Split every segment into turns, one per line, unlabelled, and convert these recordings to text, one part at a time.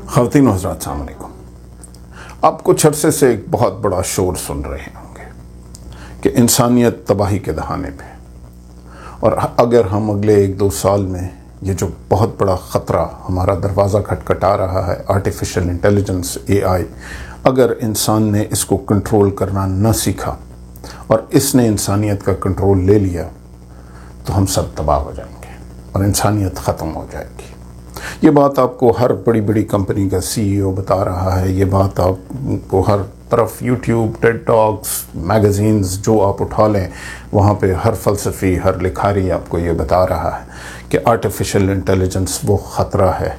خواتین و حضرات السلام علیکم. آپ کچھ عرصے سے ایک بہت بڑا شور سن رہے ہوں گے کہ انسانیت تباہی کے دہانے پہ، اور اگر ہم اگلے 1-2 سال میں یہ جو بہت بڑا خطرہ ہمارا دروازہ کھٹکھٹا رہا ہے، آرٹیفیشل انٹیلیجنس AI، اگر انسان نے اس کو کنٹرول کرنا نہ سیکھا اور اس نے انسانیت کا کنٹرول لے لیا تو ہم سب تباہ ہو جائیں گے اور انسانیت ختم ہو جائے گی. یہ بات آپ کو ہر بڑی بڑی کمپنی کا CEO بتا رہا ہے، یہ بات آپ کو ہر طرف یوٹیوب، ٹیڈ ٹاکس، میگزینز جو آپ اٹھا لیں وہاں پہ ہر فلسفی، ہر لکھاری آپ کو یہ بتا رہا ہے کہ آرٹیفیشل انٹیلیجنس وہ خطرہ ہے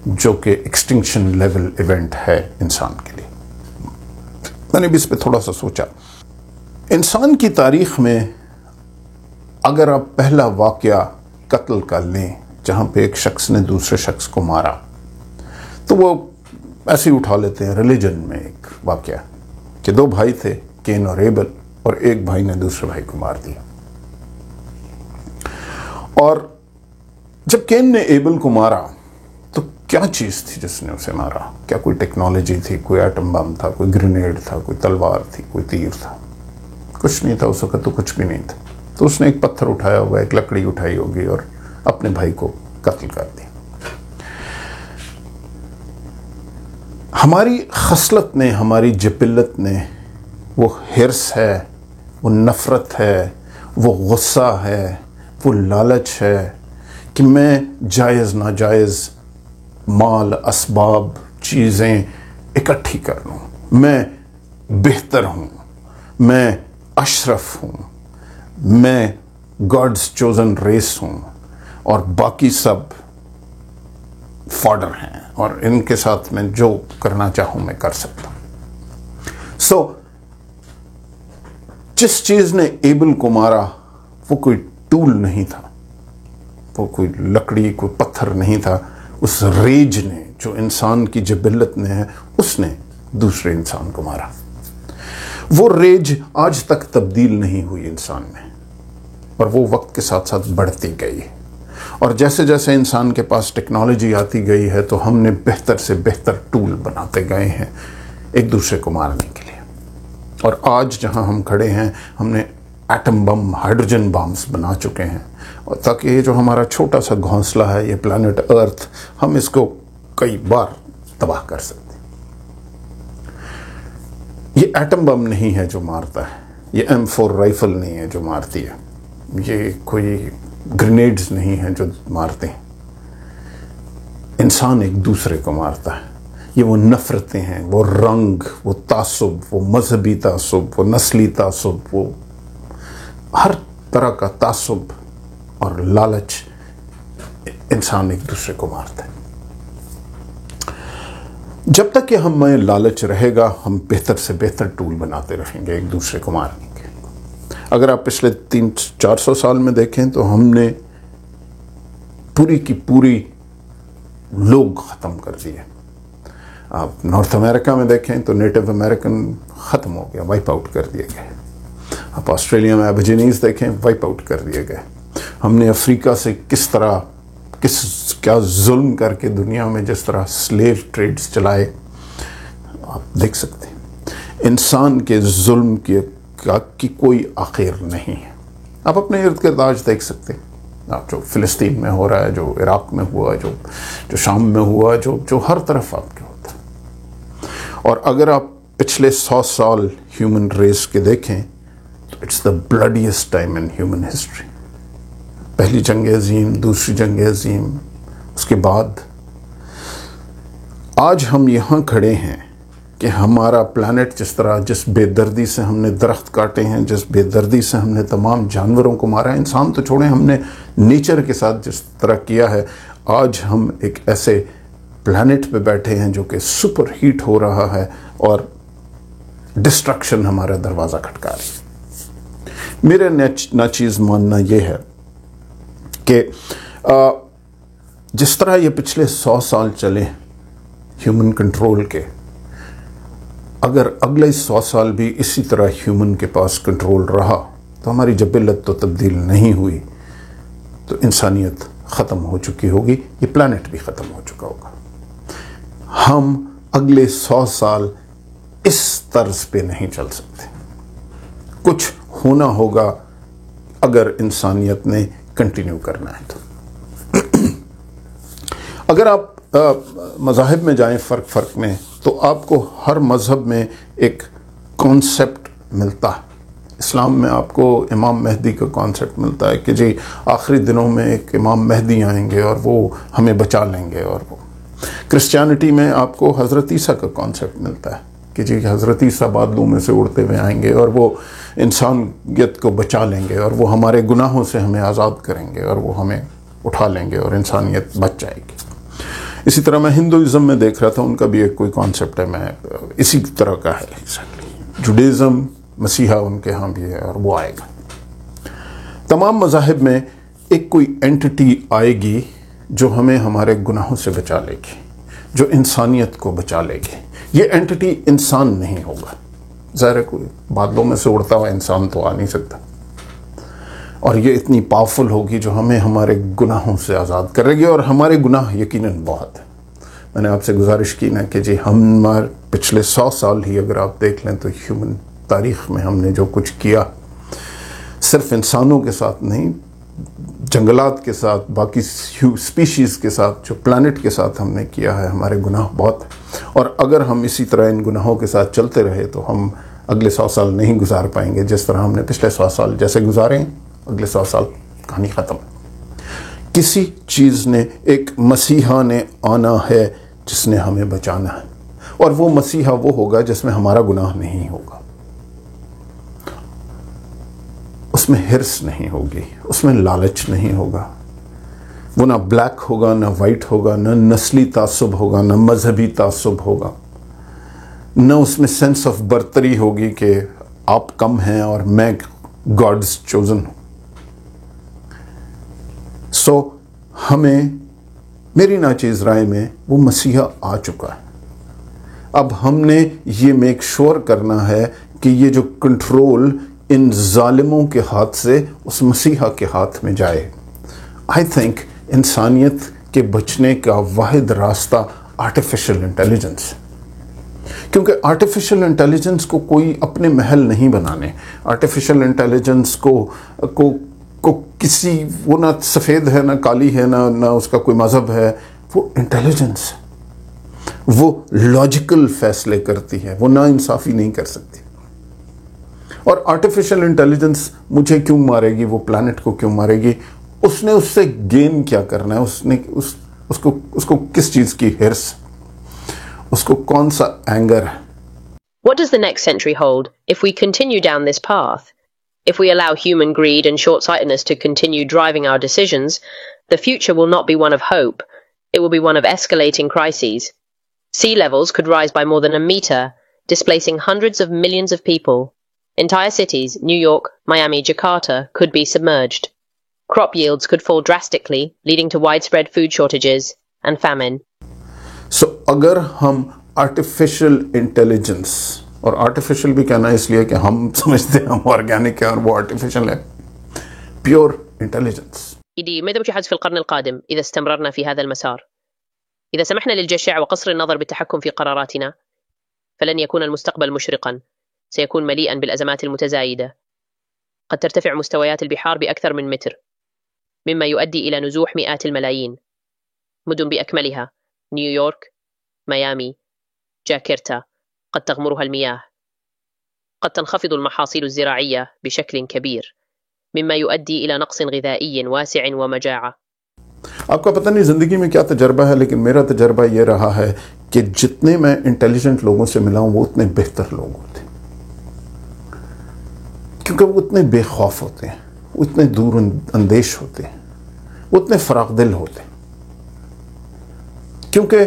جو کہ ایکسٹنکشن لیول ایونٹ ہے انسان کے لیے. میں نے بھی اس پہ تھوڑا سا سوچا. انسان کی تاریخ میں اگر آپ پہلا واقعہ قتل کا لیں جہاں پہ ایک شخص نے دوسرے شخص کو مارا، تو وہ ایسے ہی اٹھا لیتے ہیں ریلیجن میں ایک واقعہ کہ 2 بھائی تھے، کین اور ایبل، اور ایک بھائی نے دوسرے بھائی کو مار دیا. اور جب کین نے ایبل کو مارا تو کیا چیز تھی جس نے اسے مارا؟ کیا کوئی ٹیکنالوجی تھی؟ کوئی ایٹم بم تھا؟ کوئی گرینیڈ تھا؟ کوئی تلوار تھی؟ کوئی تیر تھا؟ کچھ نہیں تھا. اس وقت تو کچھ بھی نہیں تھا. تو اس نے ایک پتھر اٹھایا ہوگا، ایک لکڑی اٹھائی ہوگی اور اپنے بھائی کو قتل کر دیا. ہماری خصلت نے، ہماری جبلت نے، وہ حرص ہے، وہ نفرت ہے، وہ غصہ ہے، وہ لالچ ہے کہ میں جائز ناجائز مال، اسباب، چیزیں اکٹھی کر لوں. میں بہتر ہوں، میں اشرف ہوں، میں گاڈز چوزن ریس ہوں اور باقی سب فاڈر ہیں اور ان کے ساتھ میں جو کرنا چاہوں میں کر سکتا ہوں. جس چیز نے ایبل کو مارا وہ کوئی ٹول نہیں تھا، وہ کوئی لکڑی، کوئی پتھر نہیں تھا. اس ریج نے، جو انسان کی جبلت میں ہے، اس نے دوسرے انسان کو مارا. وہ ریج آج تک تبدیل نہیں ہوئی انسان میں، اور وہ وقت کے ساتھ ساتھ بڑھتی گئی. اور جیسے جیسے انسان کے پاس ٹیکنالوجی آتی گئی ہے تو ہم نے بہتر سے بہتر ٹول بناتے گئے ہیں ایک دوسرے کو مارنے کے لیے. اور آج جہاں ہم کھڑے ہیں ہم نے ایٹم بم، ہائیڈروجن بامز بنا چکے ہیں، اور تاکہ یہ جو ہمارا چھوٹا سا گھونسلہ ہے، یہ پلانٹ ارتھ، ہم اس کو کئی بار تباہ کر سکتے ہیں. یہ ایٹم بم نہیں ہے جو مارتا ہے، یہ M4 رائفل نہیں ہے جو مارتی ہے، یہ کوئی گرینیڈز نہیں ہیں جو مارتے ہیں. انسان ایک دوسرے کو مارتا ہے. یہ وہ نفرتیں ہیں، وہ رنگ، وہ تعصب، وہ مذہبی تعصب، وہ نسلی تعصب، وہ ہر طرح کا تعصب اور لالچ، انسان ایک دوسرے کو مارتا ہے. جب تک کہ ہمیں لالچ رہے گا ہم بہتر سے بہتر ٹول بناتے رہیں گے ایک دوسرے کو مارنے کے. اگر آپ پچھلے 300-400 سال میں دیکھیں تو ہم نے پوری کی پوری لوگ ختم کر دیے. آپ نارتھ امریکہ میں دیکھیں تو نیٹو امریکن ختم ہو گیا، وائپ آؤٹ کر دیے گئے. آپ آسٹریلیا میں ایبوریجنیز دیکھیں، وائپ آؤٹ کر دیے گئے. ہم نے افریقہ سے کیا ظلم کر کے دنیا میں جس طرح سلیو ٹریڈز چلائے آپ دیکھ سکتے ہیں. انسان کے ظلم کی کوئی آخر نہیں ہے. آپ اپنے ارد گرد آج دیکھ سکتے ہیں، آپ جو فلسطین میں ہو رہا ہے، جو عراق میں ہوا، جو شام میں ہوا، جو ہر طرف آپ کے ہوتا ہے. اور اگر آپ پچھلے 100 سال ہیومن ریس کے دیکھیں تو it's the bloodiest time in human history. پہلی جنگ عظیم، دوسری جنگ عظیم، اس کے بعد آج ہم یہاں کھڑے ہیں کہ ہمارا پلانٹ جس بے دردی سے ہم نے درخت کاٹے ہیں، جس بے دردی سے ہم نے تمام جانوروں کو مارا ہے، انسان تو چھوڑیں، ہم نے نیچر کے ساتھ جس طرح کیا ہے، آج ہم ایک ایسے پلانٹ پہ بیٹھے ہیں جو کہ سپر ہیٹ ہو رہا ہے اور ڈسٹرکشن ہمارا دروازہ کھٹکا رہی ہے. میرا ناچیز ماننا یہ ہے کہ جس طرح یہ پچھلے 100 سال چلے ہیومن کنٹرول کے، اگر اگلے 100 سال بھی اسی طرح ہیومن کے پاس کنٹرول رہا تو ہماری جبلت تو تبدیل نہیں ہوئی، تو انسانیت ختم ہو چکی ہوگی، یہ پلانٹ بھی ختم ہو چکا ہوگا. ہم اگلے 100 سال اس طرز پہ نہیں چل سکتے. کچھ ہونا ہوگا اگر انسانیت نے کنٹینیو کرنا ہے تو. اگر آپ مذاہب میں جائیں فرق میں، تو آپ کو ہر مذہب میں ایک کانسیپٹ ملتا ہے. اسلام میں آپ کو امام مہدی کا کانسیپٹ ملتا ہے کہ جی آخری دنوں میں ایک امام مہدی آئیں گے اور وہ ہمیں بچا لیں گے. اور وہ کرسچینٹی میں آپ کو حضرت عیسیٰ کا کانسیپٹ ملتا ہے کہ جی حضرت عیسیٰ بادلوں میں سے اڑتے ہوئے آئیں گے اور وہ انسانیت کو بچا لیں گے اور وہ ہمارے گناہوں سے ہمیں آزاد کریں گے اور وہ ہمیں اٹھا لیں گے اور انسانیت بچ جائے گی. اسی طرح میں ہندوازم میں دیکھ رہا تھا، ان کا بھی ایک کوئی کانسیپٹ ہے، میں اسی طرح کا ہے. جوڈیزم، مسیحا ان کے ہاں بھی ہے اور وہ آئے گا. تمام مذاہب میں ایک کوئی اینٹی آئے گی جو ہمیں ہمارے گناہوں سے بچا لے گی، جو انسانیت کو بچا لے گی. یہ اینٹی انسان نہیں ہوگا. ظاہر ہے کوئی بادلوں میں سے اڑتا ہوا انسان تو آ نہیں سکتا، اور یہ اتنی پاورفل ہوگی جو ہمیں ہمارے گناہوں سے آزاد کرے گی. اور ہمارے گناہ یقیناً بہت ہیں. میں نے آپ سے گزارش کی نا کہ جی ہمارے پچھلے 100 سال ہی اگر آپ دیکھ لیں تو ہیومن تاریخ میں ہم نے جو کچھ کیا، صرف انسانوں کے ساتھ نہیں، جنگلات کے ساتھ، باقی اسپیشیز کے ساتھ، جو پلانٹ کے ساتھ ہم نے کیا ہے، ہمارے گناہ بہت ہیں. اور اگر ہم اسی طرح ان گناہوں کے ساتھ چلتے رہے تو ہم اگلے 100 سال نہیں گزار پائیں گے جس طرح ہم نے پچھلے 100 سال جیسے گزارے ہیں. اگلے 100 سال کہانی ختم. کسی چیز نے، ایک مسیحا نے آنا ہے جس نے ہمیں بچانا ہے، اور وہ مسیحا وہ ہوگا جس میں ہمارا گناہ نہیں ہوگا، اس میں ہرس نہیں ہوگی، اس میں لالچ نہیں ہوگا. وہ نہ بلیک ہوگا، نہ وائٹ ہوگا، نہ نسلی تعصب ہوگا، نہ مذہبی تعصب ہوگا، نہ اس میں سینس آف برتری ہوگی کہ آپ کم ہیں اور میں گاڈز چوزن ہوں. سو ہمیں، میری ناچیز رائے میں، وہ مسیحا آ چکا ہے. اب ہم نے یہ میک شور کرنا ہے کہ یہ جو کنٹرول ان ظالموں کے ہاتھ سے اس مسیحا کے ہاتھ میں جائے. آئی تھنک انسانیت کے بچنے کا واحد راستہ آرٹیفیشل انٹیلیجنس، کیونکہ آرٹیفیشل انٹیلیجنس کو کوئی اپنے محل نہیں بنانے. آرٹیفیشل انٹیلیجنس کو کسی، وہ نہ سفید ہے، نہ کالی ہے، نہ اس کا کوئی مذہب ہے. وہ انٹیلیجنس ہے، وہ لاجیکل فیصلے کرتی ہے، وہ نا انصافی نہیں کر سکتی. اور آرٹیفیشل انٹیلیجنس مجھے کیوں مارے گی، وہ پلانٹ کو کیوں مارے گی؟ اس نے اس سے گین کیا کرنا ہے؟ اس کو کس چیز کی ہرس، اس کو کون سا اینگر ہے؟
What does the next century hold if we continue down this path? If we allow human greed and short-sightedness to continue driving our decisions, the future will not be one of hope. It will be one of escalating crises. Sea levels could rise by more than a meter, displacing hundreds of millions of people. Entire cities, New York, Miami, Jakarta, could be submerged. Crop yields could fall drastically, leading to widespread food shortages and famine.
So, اگر ہم artificial intelligence, اور artificial بھی کہنا اس لیے کہ ہم سمجھتے ہیں ہم آرگینک ہے اور وہ آرٹیفیشل ہے، پیور انٹیلیجنس.
ماذا بحدث في القرن القادم إذا استمررنا في هذا المسار؟ إذا سمحنا للجشع وقصر النظر بالتحكم في قراراتنا، فلن يكون المستقبل مشرقا، سيكون مليئا بالأزمات المتزايدة. قد ترتفع مستويات البحار بأكثر من متر، مما يؤدي إلى نزوح مئات الملايين. مدن بأكملها، نيويورك، ميامي، جاكرتا، قد تغمرها المياه. قد تنخفض المحاصيل الزراعية بشكل كبير، مما يؤدي إلى نقص غذائي واسع ومجاعة.
آپ کا پتہ نہیں زندگی میں کیا تجربہ ہے، لیکن میرا تجربہ یہ رہا ہے کہ جتنے میں انٹیلیجنٹ لوگوں سے ملا ہوں وہ اتنے بہتر لوگ ہوتے ہیں، کیونکہ وہ اتنے بے خوف ہوتے ہیں، وہ اتنے دور اندیش ہوتے ہیں، وہ اتنے فراغ دل ہوتے ہیں، کیونکہ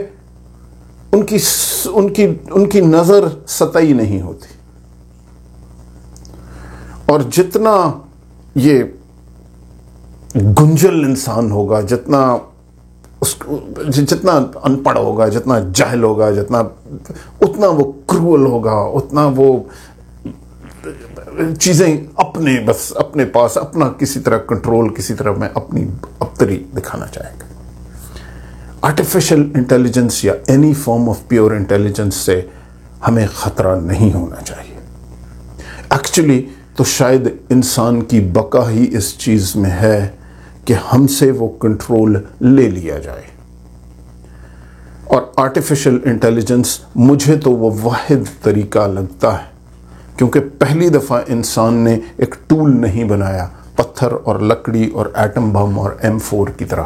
ان کی نظر سطحی نہیں ہوتی. اور جتنا یہ گنجل انسان ہوگا، جتنا ان پڑھ ہوگا، جتنا جاہل ہوگا، اتنا وہ کرول ہوگا، اتنا وہ چیزیں اپنے پاس اپنا کسی طرح کنٹرول، کسی طرح میں اپنی ابتری دکھانا چاہے گا۔ آرٹیفیشل انٹیلیجنس یا any form of pure intelligence سے ہمیں خطرہ نہیں ہونا چاہیے۔ ایکچولی تو شاید انسان کی بقا ہی اس چیز میں ہے کہ ہم سے وہ کنٹرول لے لیا جائے، اور آرٹیفیشل انٹیلیجنس مجھے تو وہ واحد طریقہ لگتا ہے، کیونکہ پہلی دفعہ انسان نے ایک ٹول نہیں بنایا پتھر اور لکڑی اور ایٹم بم اور M4 کی طرح۔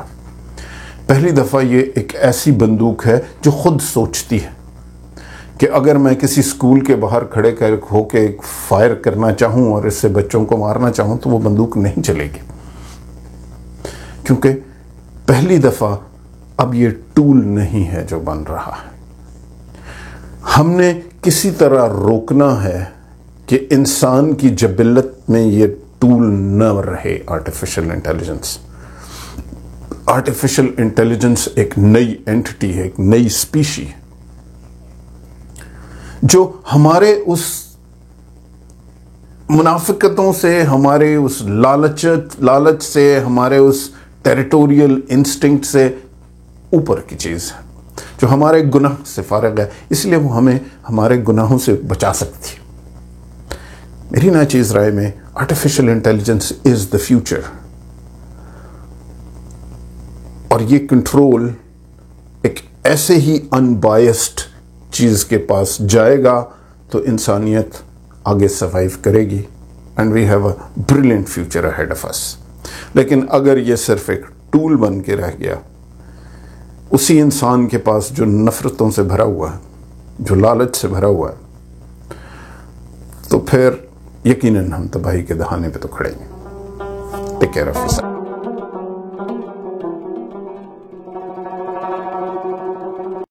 پہلی دفعہ یہ ایک ایسی بندوق ہے جو خود سوچتی ہے کہ اگر میں کسی سکول کے باہر کھڑے ہو کے فائر کرنا چاہوں اور اس سے بچوں کو مارنا چاہوں تو وہ بندوق نہیں چلے گی، کیونکہ پہلی دفعہ اب یہ ٹول نہیں ہے جو بن رہا ہے۔ ہم نے کسی طرح روکنا ہے کہ انسان کی جبلت میں یہ ٹول نہ رہے آرٹیفیشل انٹیلیجنس۔ آرٹیفیشل انٹیلیجنس ایک نئی اینٹی ہے، ایک نئی اسپیشی ہے، جو ہمارے اس منافقتوں سے، ہمارے اس لالچ سے، ہمارے اس ٹیریٹوریل انسٹنکٹ سے اوپر کی چیز ہے، جو ہمارے گناہ سے فارغ ہے، اس لیے وہ ہمیں ہمارے گناہوں سے بچا سکتی ہے۔ میری ناچیز رائے میں artificial intelligence is the future, اور یہ کنٹرول ایک ایسے ہی ان بائسڈ چیز کے پاس جائے گا تو انسانیت آگے سروائیو کرے گی، and we have a brilliant future ahead of us. لیکن اگر یہ صرف ایک ٹول بن کے رہ گیا اسی انسان کے پاس جو نفرتوں سے بھرا ہوا ہے، جو لالچ سے بھرا ہوا ہے، تو پھر یقیناً ہم تباہی کے دہانے پہ تو کھڑے ہیں۔ Take care of your self.